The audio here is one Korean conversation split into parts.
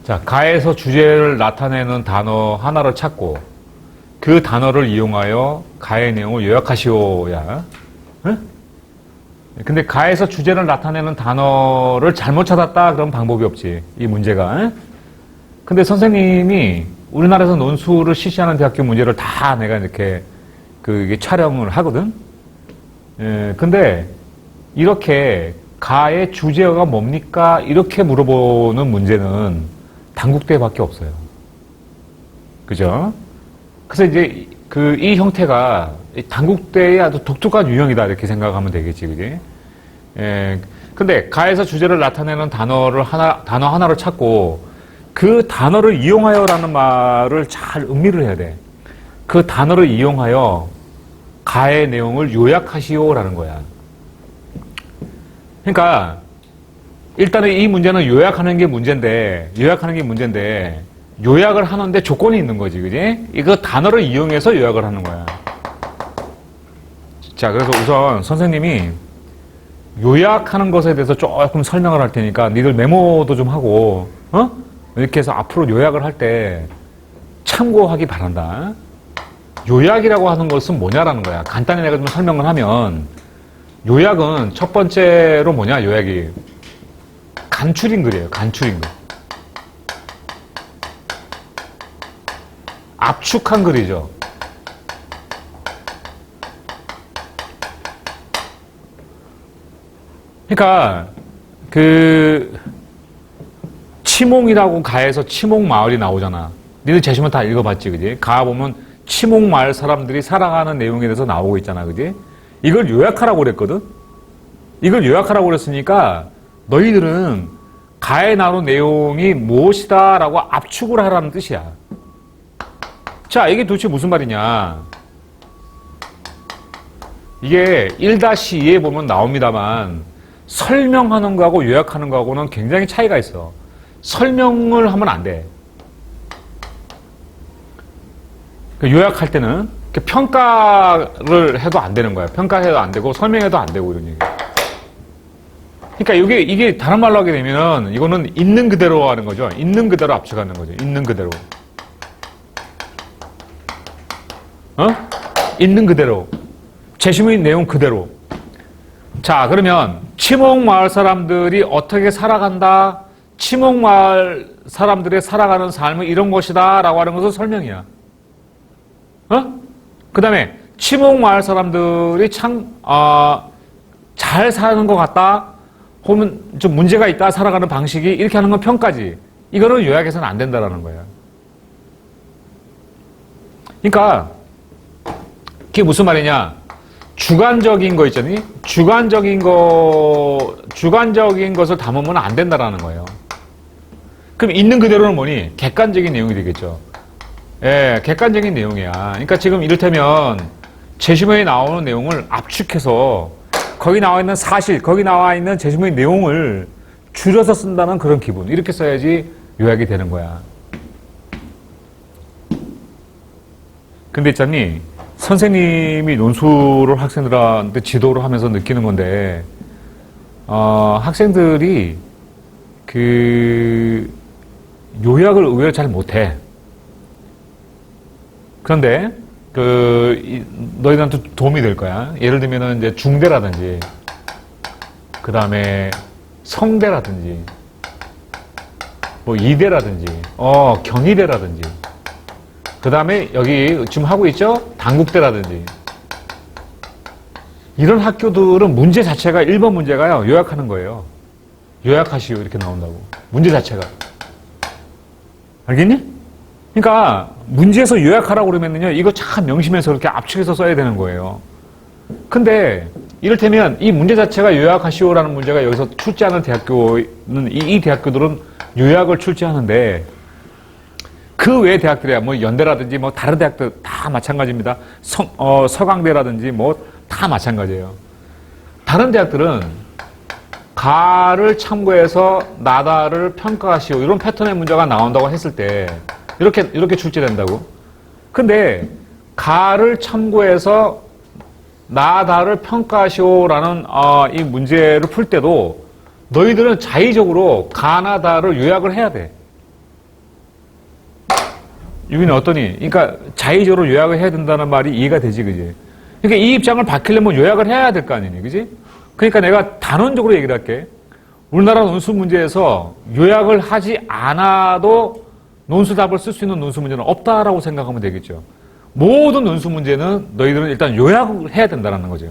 자, 가에서 주제를 나타내는 단어 하나를 찾고 그 단어를 이용하여 가의 내용을 요약하시오야. 응? 근데 가에서 주제를 나타내는 단어를 잘못 찾았다 그런 방법이 없지. 이 문제가. 응? 근데 선생님이 우리나라에서 논술을 실시하는 대학교 문제를 다 내가 이렇게 이게 촬영을 하거든. 예, 근데 이렇게 가의 주제어가 뭡니까? 이렇게 물어보는 문제는 단국대밖에 없어요. 그죠? 그래서 이제 이 형태가 단국대의 아주 독특한 유형이다 이렇게 생각하면 되겠지, 그지? 예. 근데 가에서 주제를 나타내는 단어 하나를 찾고 그 단어를 이용하여라는 말을 잘 음미를 해야 돼. 그 단어를 이용하여 가의 내용을 요약하시오라는 거야. 그러니까 일단은 이 문제는 요약하는 게 문제인데 요약을 하는데 조건이 있는 거지, 그지? 이거 단어를 이용해서 요약을 하는 거야. 자, 그래서 우선 선생님이 요약하는 것에 대해서 조금 설명을 할 테니까 니들 메모도 좀 하고, 이렇게 해서 앞으로 요약을 할 때 참고하기 바란다. 요약이라고 하는 것은 뭐냐라는 거야. 간단히 내가 좀 설명을 하면 요약은 첫 번째로 뭐냐, 요약이. 간추린글이에요. 간추린글. 압축한 글이죠. 그러니까 치몽이라고 가에서 치몽마을이 나오잖아. 니들 제시문 다 읽어봤지, 그지? 가 보면 치몽마을 사람들이 살아가는 내용에 대해서 나오고 있잖아, 그지? 이걸 요약하라고 그랬거든? 이걸 요약하라고 그랬으니까 너희들은 가에 나오는 내용이 무엇이다 라고 압축을 하라는 뜻이야. 자, 이게 도대체 무슨 말이냐. 이게 1-2에 보면 나옵니다만 설명하는 거하고 요약하는 거하고는 굉장히 차이가 있어. 설명을 하면 안 돼. 요약할 때는 평가를 해도 안 되는 거야. 평가해도 안 되고 설명해도 안 되고 이런 얘기. 그러니까 이게 다른 말로 하게 되면은 이거는 있는 그대로 하는 거죠. 있는 그대로 압축하는 거죠. 있는 그대로. 있는 그대로. 제시문의 내용 그대로. 자, 그러면 치몽마을 사람들이 어떻게 살아간다? 치몽마을 사람들의 살아가는 삶은 이런 것이다 라고 하는 것은 설명이야. 그 다음에 치몽마을 사람들이 잘 사는 것 같다? 혹은 좀 문제가 있다? 살아가는 방식이 이렇게 하는 건 평가지. 이거는 요약해서는 안 된다라는 거야. 그러니까 그게 무슨 말이냐? 주관적인 거 있잖니? 주관적인 것을 담으면 안 된다라는 거예요. 그럼 있는 그대로는 뭐니? 객관적인 내용이 되겠죠. 예, 객관적인 내용이야. 그러니까 지금 이를테면 제시문에 나오는 내용을 압축해서 거기 나와 있는 사실, 거기 나와 있는 제시문의 내용을 줄여서 쓴다는 그런 기분. 이렇게 써야지 요약이 되는 거야. 근데 있잖니? 선생님이 논술을 학생들한테 지도를 하면서 느끼는 건데, 학생들이 요약을 의외로 잘 못해. 그런데, 너희들한테 도움이 될 거야. 예를 들면은 이제 중대라든지, 그 다음에 성대라든지, 뭐 이대라든지, 경희대라든지, 그 다음에 여기 지금 하고 있죠? 단국대라든지. 이런 학교들은 문제 자체가 1번 문제가요. 요약하는 거예요. 요약하시오 이렇게 나온다고. 문제 자체가. 알겠니? 그러니까 문제에서 요약하라고 그러면요. 이거 참 명심해서 이렇게 압축해서 써야 되는 거예요. 근데 이를테면 이 문제 자체가 요약하시오라는 문제가 여기서 출제하는 대학교는 이 대학교들은 요약을 출제하는데 그 외의 대학들이야. 뭐 연대라든지 뭐 다른 대학들 다 마찬가지입니다. 서강대라든지 뭐 다 마찬가지예요. 다른 대학들은 가를 참고해서 나다를 평가하시오. 이런 패턴의 문제가 나온다고 했을 때 이렇게 출제된다고. 근데 가를 참고해서 나다를 평가하시오라는 이 문제를 풀 때도 너희들은 자의적으로 가나다를 요약을 해야 돼. 유빈이 어떠니? 그러니까 자의적으로 요약을 해야 된다는 말이 이해가 되지, 그지? 그러니까 이 입장을 밝히려면 요약을 해야 될 거 아니니, 그지? 그러니까 내가 단언적으로 얘기를 할게. 우리나라 논술 문제에서 요약을 하지 않아도 논술답을 쓸 수 있는 논술 문제는 없다라고 생각하면 되겠죠. 모든 논술 문제는 너희들은 일단 요약을 해야 된다는 거죠.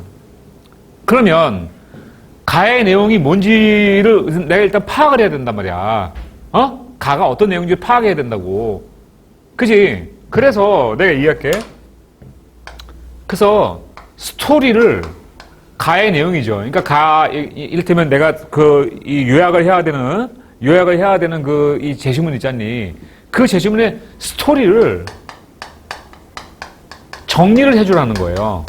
그러면 가의 내용이 뭔지를 내가 일단 파악을 해야 된단 말이야. 가가 어떤 내용인지 파악해야 된다고. 그지? 그래서 내가 얘기할게. 그래서 스토리를 가의 내용이죠. 그러니까 이를테면 내가 이 요약을 해야 되는 이 제시문 있잖니. 그 제시문의 스토리를 정리를 해주라는 거예요.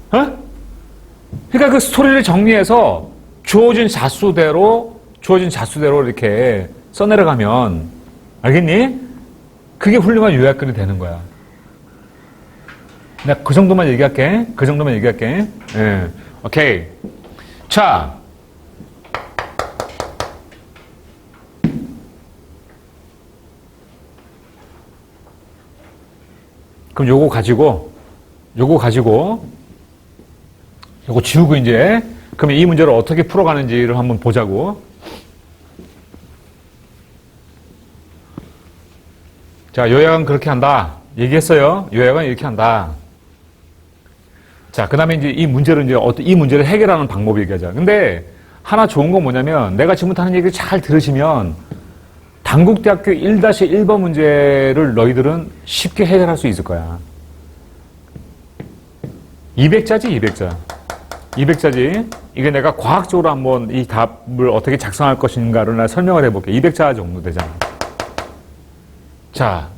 그러니까 그 스토리를 정리해서 주어진 자수대로 이렇게 써내려가면, 알겠니? 그게 훌륭한 요약글이 되는 거야. 내가 그 정도만 얘기할게. 예. 오케이. 자. 그럼 요거 가지고, 요거 지우고 이제, 그러면 이 문제를 어떻게 풀어가는지를 한번 보자고. 자, 요약은 그렇게 한다. 얘기했어요. 요약은 이렇게 한다. 자, 그 다음에 이제 이 문제를 해결하는 방법을 얘기하자. 근데 하나 좋은 건 뭐냐면, 내가 지금부터 하는 얘기를 잘 들으시면, 단국대학교 1-1번 문제를 너희들은 쉽게 해결할 수 있을 거야. 200자지, 200자지. 이게 내가 과학적으로 한번 이 답을 어떻게 작성할 것인가를 나 설명을 해볼게. 200자 정도 되잖아. 자,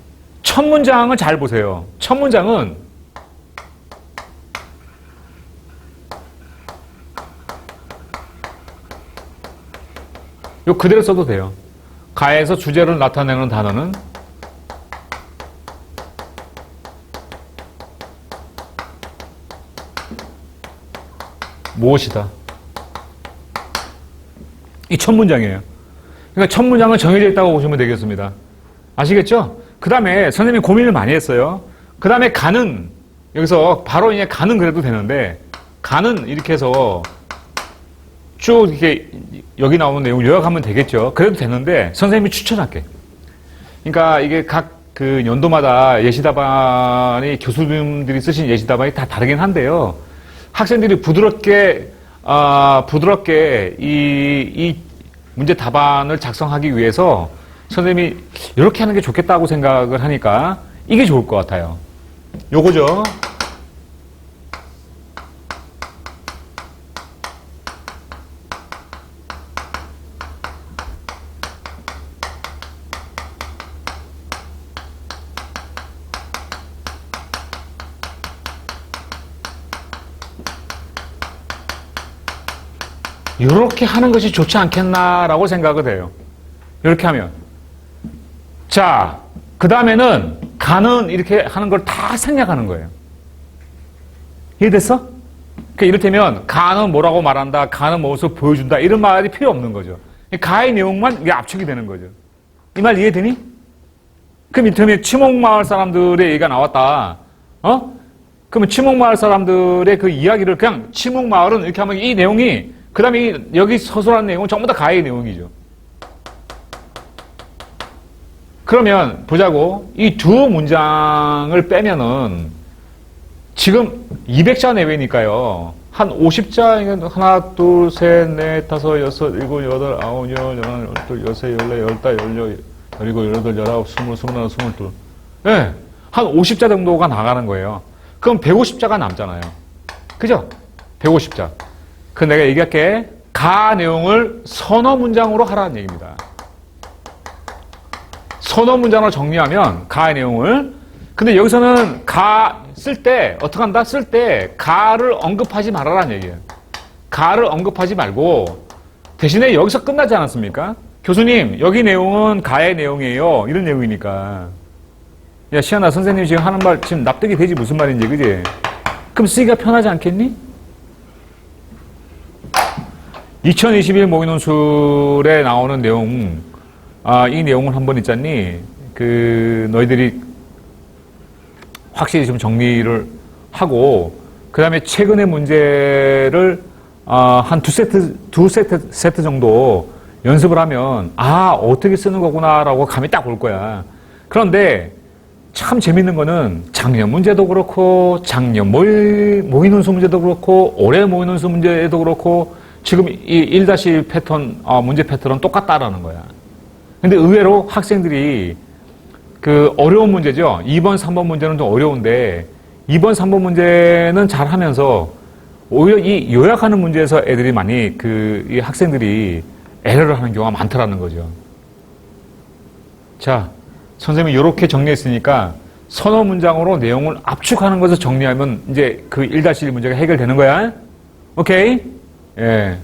첫 문장을 잘 보세요. 첫 문장은 요 그대로 써도 돼요. 가에서 주제를 나타내는 단어는 무엇이다. 이 첫 문장이에요. 그러니까 첫 문장은 정해져 있다고 보시면 되겠습니다. 아시겠죠? 그 다음에 선생님이 고민을 많이 했어요. 그 다음에 가는, 여기서 바로 그냥 가는 그래도 되는데, 가는 이렇게 해서 쭉 이렇게 여기 나오는 내용 요약하면 되겠죠. 그래도 되는데 선생님이 추천할게. 그러니까 이게 각 그 연도마다 예시답안이 교수님들이 쓰신 예시답안이 다 다르긴 한데요. 학생들이 부드럽게 이 문제 답안을 작성하기 위해서 선생님이 이렇게 하는 게 좋겠다고 생각을 하니까 이게 좋을 것 같아요. 요거죠. 이렇게 하는 것이 좋지 않겠나라고 생각을 해요. 이렇게 하면. 자, 그 다음에는 가는 이렇게 하는 걸 다 생략하는 거예요. 이해됐어? 그러니까 이를테면 가는 뭐라고 말한다, 가는 무엇을 보여준다 이런 말이 필요 없는 거죠. 가의 내용만 이게 압축이 되는 거죠. 이 말 이해되니? 그럼 이를테면 치목마을 사람들의 얘기가 나왔다. 그러면 치목마을 사람들의 그 이야기를 그냥 치목마을은 이렇게 하면 이 내용이 그 다음에 여기 서술한 내용은 전부 다 가의 내용이죠. 그러면 보자고. 이 두 문장을 빼면은 지금 200자 내외니까요. 한 50자, 하나, 둘, 셋, 넷, 다섯, 여섯, 일곱, 여덟, 아홉, 열, 열하나, 열둘, 열세, 열네, 열다, 열일곱, 열여덟, 열아홉, 스물, 스물하나, 스물둘. 네. 한 50자 정도가 나가는 거예요. 그럼 150자가 남잖아요. 그죠? 150자. 그 내가 얘기할게. 가 내용을 선어 문장으로 하라는 얘기입니다. 선어 문장으로 정리하면 가의 내용을. 근데 여기서는 가 쓸 때 어떻게 한다? 쓸 때 가를 언급하지 말아라는 얘기예요. 가를 언급하지 말고 대신에 여기서 끝나지 않았습니까? 교수님 여기 내용은 가의 내용이에요. 이런 내용이니까. 야 시연아 선생님 지금 하는 말 지금 납득이 되지 무슨 말인지 그지? 그럼 쓰기가 편하지 않겠니? 2021 모의논술에 나오는 내용, 이 내용을 한번 있잖니? 너희들이 확실히 좀 정리를 하고, 그 다음에 최근의 문제를 한 두 세트 정도 연습을 하면, 어떻게 쓰는 거구나라고 감이 딱 올 거야. 그런데 참 재밌는 거는 작년 문제도 그렇고, 작년 모의논술 문제도 그렇고, 올해 모의논술 문제도 그렇고, 지금 이 1- 패턴, 문제 패턴은 똑같다라는 거야. 근데 의외로 학생들이 그 어려운 문제죠. 2번, 3번 문제는 좀 어려운데, 2번, 3번 문제는 잘 하면서, 오히려 이 요약하는 문제에서 애들이 많이 이 학생들이 에러를 하는 경우가 많더라는 거죠. 자, 선생님이 이렇게 정리했으니까 서너 문장으로 내용을 압축하는 것을 정리하면 이제 그 1-1 문제가 해결되는 거야. 오케이? 예.